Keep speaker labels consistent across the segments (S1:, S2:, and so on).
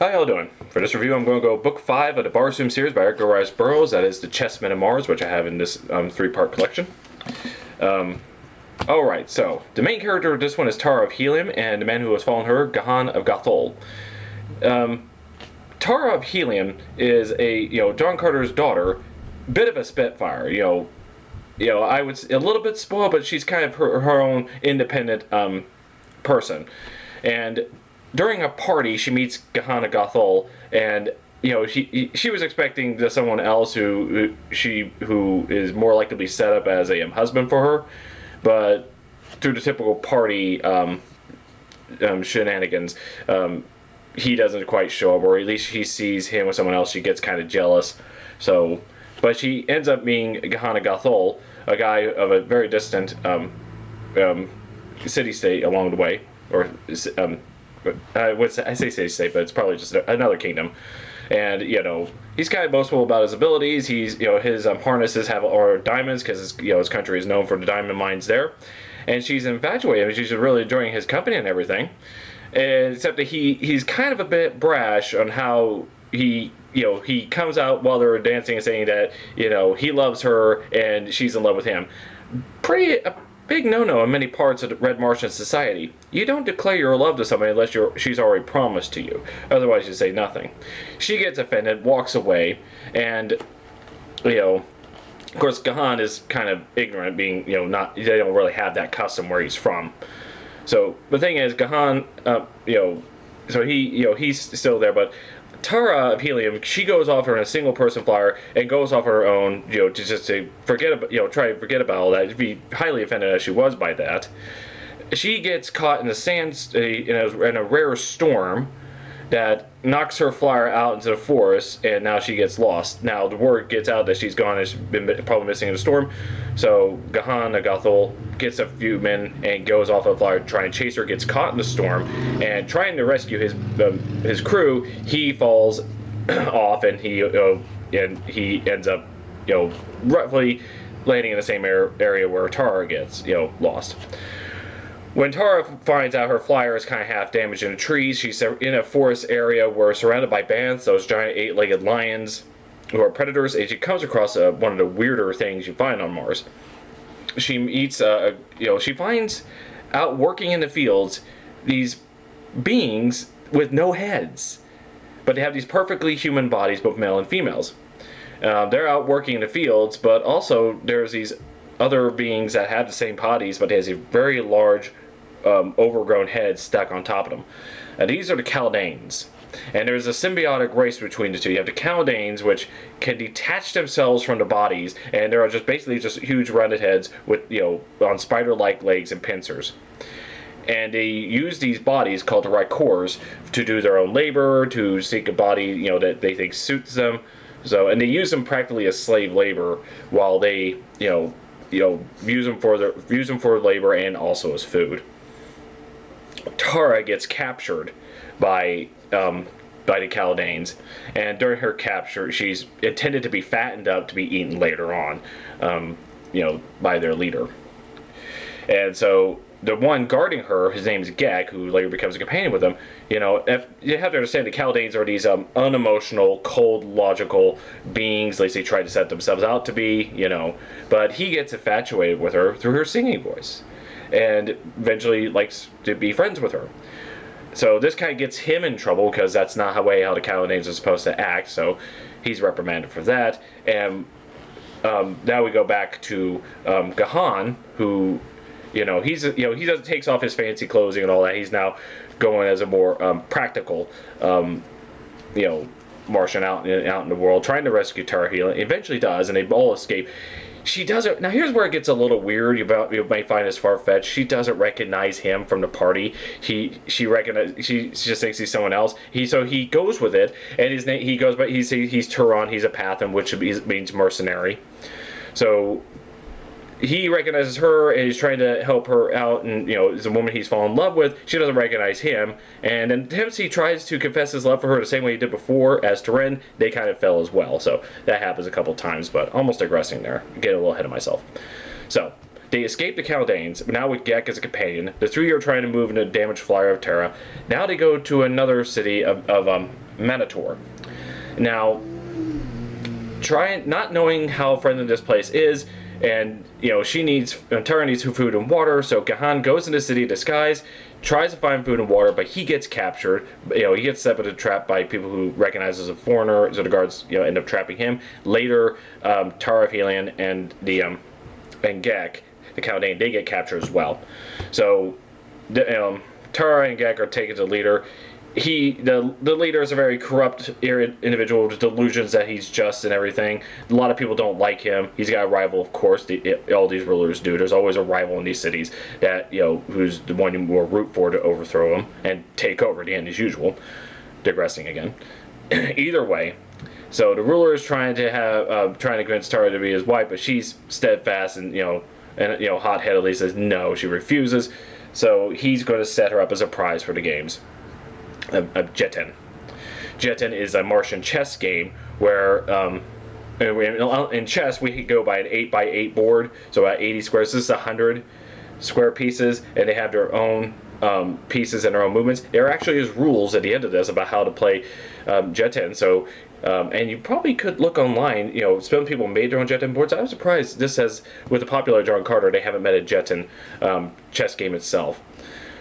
S1: How y'all doing? For this review, I'm going to go Book 5 of the Barsoom series by Rykors Burroughs. That is the Chessmen of Mars, which I have in this three-part collection. Alright, so the main character of this one is Tar of Helium, and the man who has fallen her, Gahan of Gathol. Tar of Helium is John Carter's daughter, bit of a spitfire. I would a little bit spoiled, but she's kind of her own independent person. And during a party, she meets Gahan of Gathol, and she was expecting someone else who is more likely to be set up as a husband for her, but through the typical party shenanigans, he doesn't quite show up, or at least she sees him with someone else. She gets kind of jealous. But she ends up being Gahan of Gathol, a guy of a very distant city-state along the way, or I say city-state, but it's probably just another kingdom. And he's kind of boastful about his abilities. His harnesses are diamonds because his country is known for the diamond mines there. And she's infatuated. I mean, she's really enjoying his company and everything. Except that he's kind of a bit brash on how he comes out while they're dancing and saying that he loves her and she's in love with him. A big no-no in many parts of the Red Martian society. You don't declare your love to somebody unless she's already promised to you. Otherwise, you say nothing. She gets offended, walks away, and of course, Gahan is kind of ignorant, being they don't really have that custom where he's from. So the thing is, Gahan, so he's still there, but Tar of Helium, she goes off on a single-person flyer and goes off on her own, to forget about, try to forget about all that. To be highly offended as she was by that. She gets caught in in a rare storm that knocks her flyer out into the forest, and now she gets lost. Now the word gets out that she's gone and she's been probably missing in the storm. So Gahan of Gathol gets a few men and goes off of a flyer trying to chase her, gets caught in the storm, and trying to rescue his crew, he falls off, and he ends up roughly landing in the same area where Tara gets lost. When Tara finds out her flyer is kind of half damaged in the trees, she's in a forest area where surrounded by banths, those giant 8-legged lions who are predators, and she comes across one of the weirder things you find on Mars. She meets, she finds out working in the fields these beings with no heads, but they have these perfectly human bodies, both male and females. They're out working in the fields, but also there's these other beings that have the same bodies, but they have a very large overgrown heads stuck on top of them. These are the Kaldanes. And there's a symbiotic race between the two. You have the Kaldanes, which can detach themselves from the bodies, and they're basically just huge rounded heads with, on spider-like legs and pincers. And they use these bodies called the Rykors to do their own labor, to seek a body, that they think suits them. And they use them practically as slave labor while they, use them for labor and also as food. Tara gets captured by the Kaldanes, and during her capture, she's intended to be fattened up to be eaten later on, by their leader. And so the one guarding her, his name is Jeddak, who later becomes a companion with them. You have to understand the Kaldanes are these unemotional, cold, logical beings. At least they try to set themselves out to be, But he gets infatuated with her through her singing voice, and eventually likes to be friends with her. So this kind of gets him in trouble because that's not how the Kaldanes are supposed to act. So he's reprimanded for that. And now we go back to Gahan, who he takes off his fancy clothing and all that. He's now going as a more practical, Martian out in the world, trying to rescue Tar of Helium. Eventually does, and they all escape. She doesn't. Now here's where it gets a little weird. You might find this far-fetched. She doesn't recognize him from the party. She just thinks he's someone else. So he goes with it, and his name he's Turon. He's a Pathan, which means mercenary. So he recognizes her, and he's trying to help her out, and is a woman he's fallen in love with. She doesn't recognize him, and then Dempsey tries to confess his love for her the same way he did before as Turin. They kind of fell as well, so that happens a couple times, but almost digressing there. Get a little ahead of myself. So They escape the Kaldanes, now with Gek as a companion. The three are trying to move into the damaged flyer of Terra. Now they go to another city of Manator. Now, not knowing how friendly this place is, and Terra needs food and water, so Gahan goes into the city disguise, tries to find food and water, but he gets captured. He gets set up in a trap by people who recognize as a foreigner, so the guards end up trapping him. Later, Tar of Helium and Gek, the Kaldane, they get captured as well. So Tara and Gek are taken to the leader. The leader is a very corrupt individual with delusions that he's just and everything. A lot of people don't like him. He's got a rival, of course. All these rulers do. There's always a rival in these cities that who's the one you will root for to overthrow him and take over at the end as usual. Digressing again. Either way, so the ruler is trying to convince Tara to be his wife, but she's steadfast and hot-headedly says no. She refuses. So he's going to set her up as a prize for the games. Jetten. Jetten is a Martian chess game where in chess we could go by an 8x8 board, so about 80 squares. This is 100 square pieces, and they have their own pieces and their own movements. There actually is rules at the end of this about how to play Jetten. So and you probably could look online. Some people made their own Jetten boards. I was surprised this says with the popular John Carter they haven't made a Jetten chess game itself.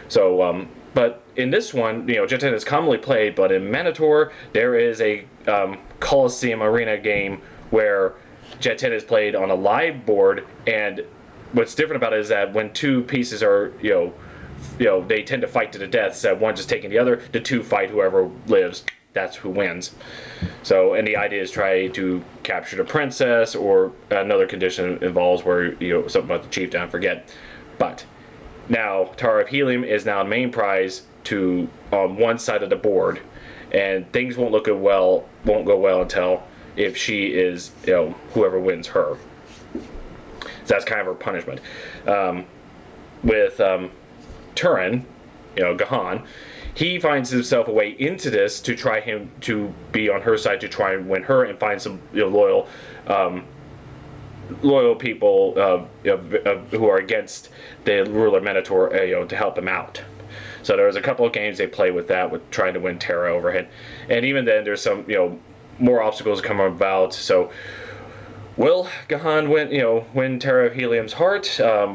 S1: So but in this one, Jetten is commonly played, but in Manator, there is a Colosseum Arena game where Jetten is played on a live board, and what's different about it is that when two pieces are, they tend to fight to the death, so one just taking the other, the two fight, whoever lives, that's who wins. So, and the idea is try to capture the princess, or another condition involves where, something about the chieftain, I forget. But now, Tar of Helium is now the main prize on one side of the board, and things won't go well until if she is, whoever wins her. So that's kind of her punishment. With Turin, Gahan, he finds himself a way into this to try to be on her side to try and win her and find some loyal people who are against the ruler Manator, to help him out. So there was a couple of games they play with that, with trying to win Terra overhead, and even then there's some more obstacles come about. So will Gahan win Tar of Helium's heart? Or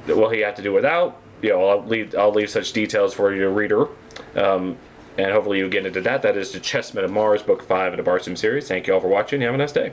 S1: will he have to do without? I'll leave such details for you to reader. And hopefully you'll get into that. That is the Chessmen of Mars, Book 5 of the Barsim series. Thank you all for watching. Have a nice day.